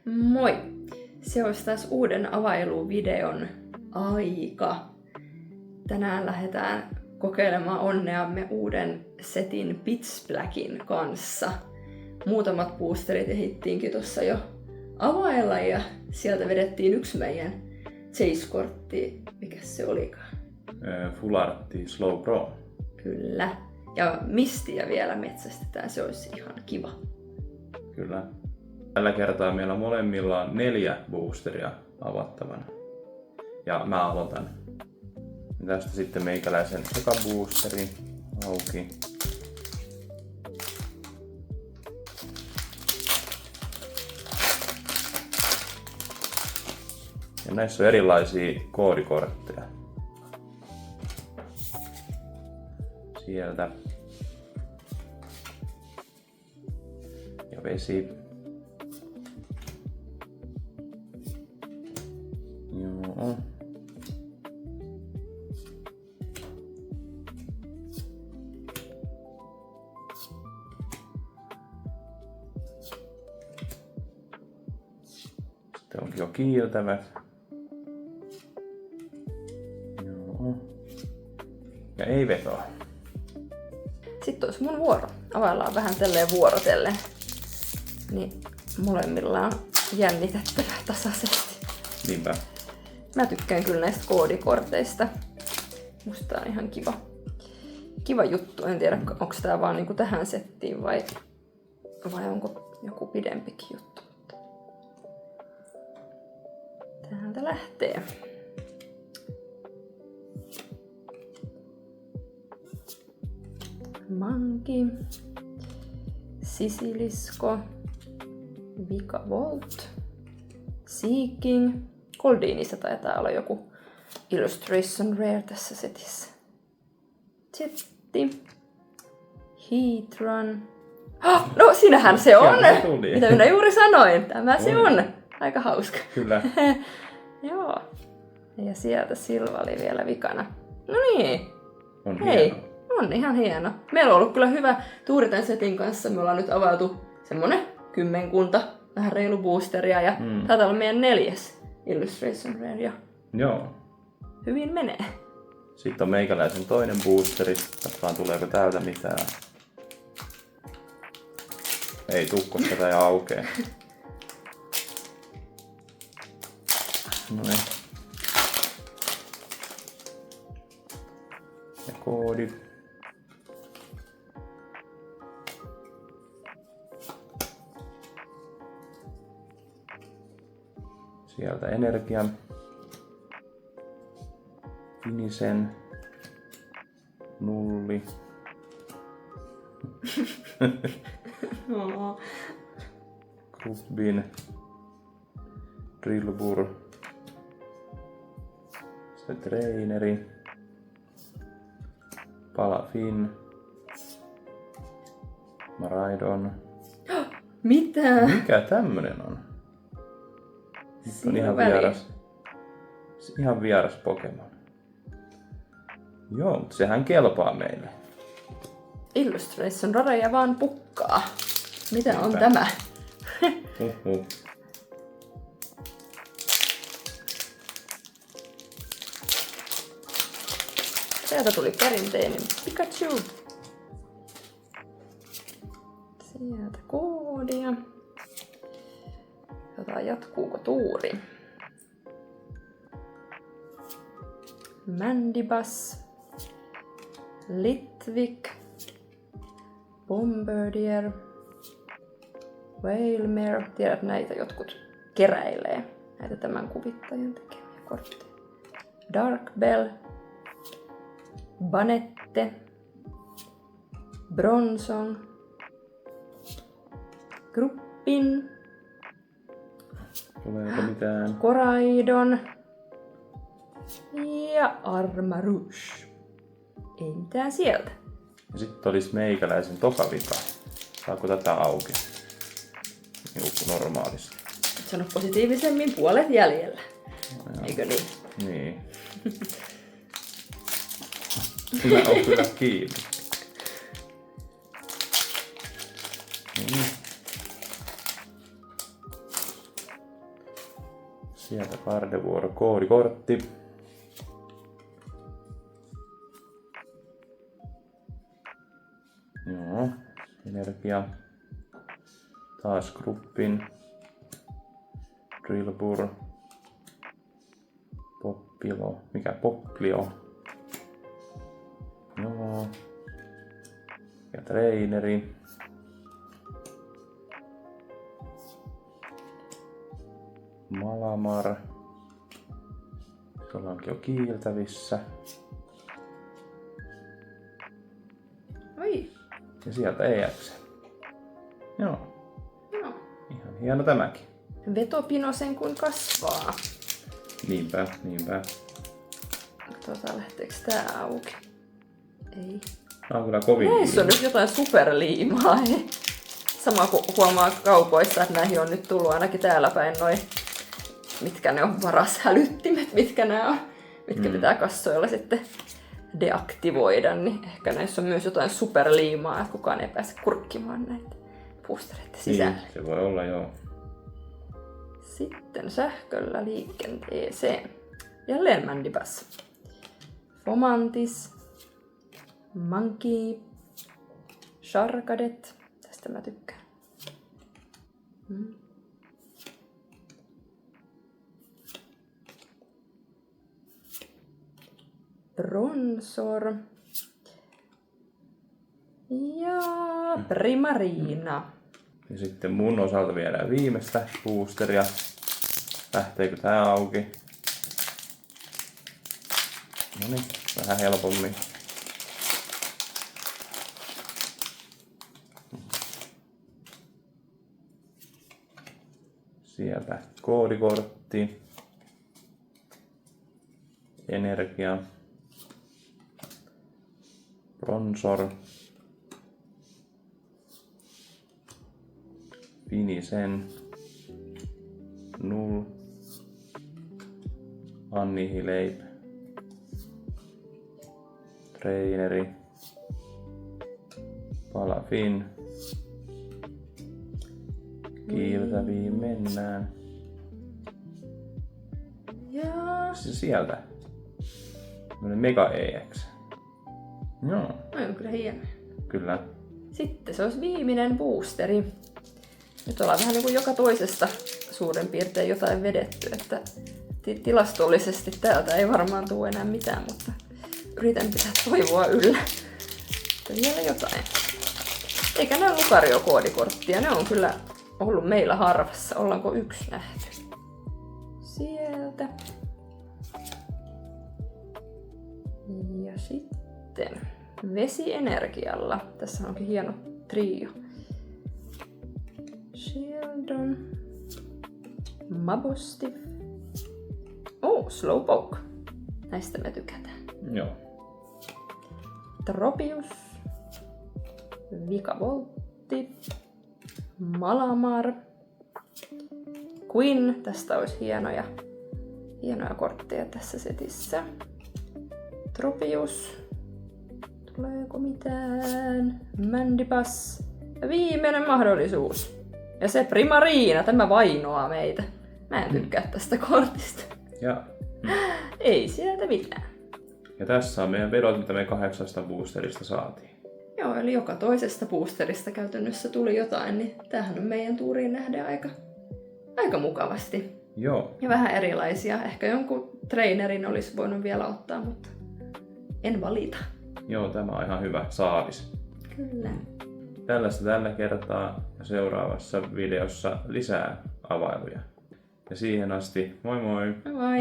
Moi! Se olisi taas uuden availuvideon aika. Tänään lähdetään kokeilemaan onneamme uuden setin Pitch Blackin kanssa. Muutamat boosterit ehdittiinkin tuossa jo availla ja sieltä vedettiin yksi meidän Chase-kortti. Mikäs se olikaan? Full Artti Slow Pro. Kyllä. Ja Mistiä vielä metsästetään, se olisi ihan kiva. Kyllä. Tällä kertaa meillä on molemmilla 4 boosteria avattavana. Ja mä aloitan. Tästä sitten meikäläisen eka boosteri auki. Ja näissä on erilaisia koodikortteja. Sieltä. Ja vesi. Joo. Sitten on jo kiiltävät. Joo. Ja ei vetoa. Sitten olisi mun vuoro. Availlaan vähän tälleen vuorotellen. Niin molemmilla on jännitettävä tasaisesti. Niinpä. Mä tykkään kyllä näistä koodikorteista. Musta tää on ihan kiva juttu. En tiedä, onko tää vaan niinku tähän settiin vai onko joku pidempikin juttu. Täältä lähtee. Manki, Sisilisko, Vika Volt, Seeking. Goldeenissa taitaa olla joku Illustration Rare tässä setissä. Jetti, Heatran. No sinähän se on! Mitä minä juuri sanoin. Tämä se on. Aika hauska. Kyllä. Joo. Ja sieltä Silva oli vielä vikana. No niin. On hei. hieno. On ihan hieno. Meillä on ollut kyllä hyvä tuuri tämän setin kanssa. Me ollaan nyt availtu semmonen 10 vähän reilu boosteria ja taitaa olla meidän 4. Illustration Rare ja Joo. hyvin menee. Sitten on meikäläisen toinen boosteri. Katsotaan tuleeko täältä mitään. Ei tuu, koska tää ei aukee. Noin. Ja koodi. Sieltä energian. Finisen. Nulli. No. Krupbin. Drillbur. Sitten treineri. Palafin. Maraidon. Mitä? Mikä tämmönen on? Nyt on ihan vieras Pokemon. Joo, mutta sehän kelpaa meille. Illustration Rareja vaan pukkaa. Mitä on tämä? Sieltä tuli perinteinen Pikachu. Sieltä koodia. Katsotaan jatkuuko tuuri. Mandibus. Litvik. Bombardier. Wailmer. Tiedät, näitä jotkut keräilee. Näitä tämän kuvittajan tekemiä kortteja. Dark Bell. Banette. Bronson. Gruppin. Tuleeko mitään? Koraidon. Ja Armarouge. Ei mitään sieltä. Ja sitten olisi meikäläisen tokavika. Saako tätä auki? Niin kuin normaalisti. Sano positiivisemmin puolet jäljellä. Eikö niin? Niin. Mä oon kyllä kiinni. Sieltä Gardevoir koodikortti. Joo, energia. Taas Gruppin. Drillbur. Poppilo. Mikä Poplio? Joo. Ja treineri. Malamar. Se onkin jo kiiltävissä. Oi. Ja sieltä EX. Joo. Joo. Ihan hieno tämäkin. Vetopino sen kun kasvaa. Niinpä. Lähteekö tää auki? Ei. Tää on kyllä kovin Näissä on nyt jotain superliimaa. Sama kuin huomaa kaupoissa, että näihin on nyt tullut ainakin täällä päin noin, mitkä ne on varashälyttimet, mitkä nämä on, mitkä pitää kassoilla sitten deaktivoida, niin ehkä näissä on myös jotain superliimaa, että kukaan ei pääse kurkkimaan näitä boostereiden sisälle. Niin, se voi olla joo. Sitten sähköllä liikenteeseen. Jälleen Mandibas. Fomantis. Monkey. Charcadet. Tästä mä tykkään. Bronzor. Ja Primarina. Ja sitten mun osalta viedään viimeistä boosteria. Lähteekö tää auki? Noniin, vähän helpommin. Sieltä koodikortti. Energia. Bronzor. Finisen. Null. Annihilate. Treineri. Palafin. Kiiltäviin mennään. Ja... Sieltä. Tämmönen Mega EX. Joo. No on kyllä hieno. Kyllä. Sitten se olisi viimeinen boosteri. Nyt ollaan vähän niin kuin joka toisesta suurin piirtein jotain vedetty, että tilastollisesti täältä ei varmaan tule enää mitään, mutta yritän pitää toivoa yllä, että vielä jotain. Eikä ne ole Lucario-koodikorttia, ne on kyllä ollut meillä harvassa. Ollaanko yksi nähty? Sieltä. Ja sitten vesienergialla. Tässä onkin hieno trio. Sheldon. Mabostif. Oh, Slowpoke. Näistä me tykätään. Joo. Tropius. Vikavoltti. Malamar. Quinn. Tästä olisi hienoja kortteja tässä setissä. Tropius. Tuleeko mitään? Mandibas. Ja viimeinen mahdollisuus. Ja se Primarina, tämä vainoaa meitä. Mä en tykkää tästä kortista. Ja, Ei sieltä mitään. ja tässä on meidän vedot, mitä me 8 boosterista saatiin. Joo, eli joka toisesta boosterista käytännössä tuli jotain, niin tämähän on meidän tuuriin nähden aika mukavasti. Joo. Ja vähän erilaisia. Ehkä jonkun trainerin olisi voinut vielä ottaa, mutta en valita. Joo, tämä on ihan hyvä saavis. Kyllä. Tällaista tällä kertaa ja seuraavassa videossa lisää availuja. Ja siihen asti, moi moi! Moi moi!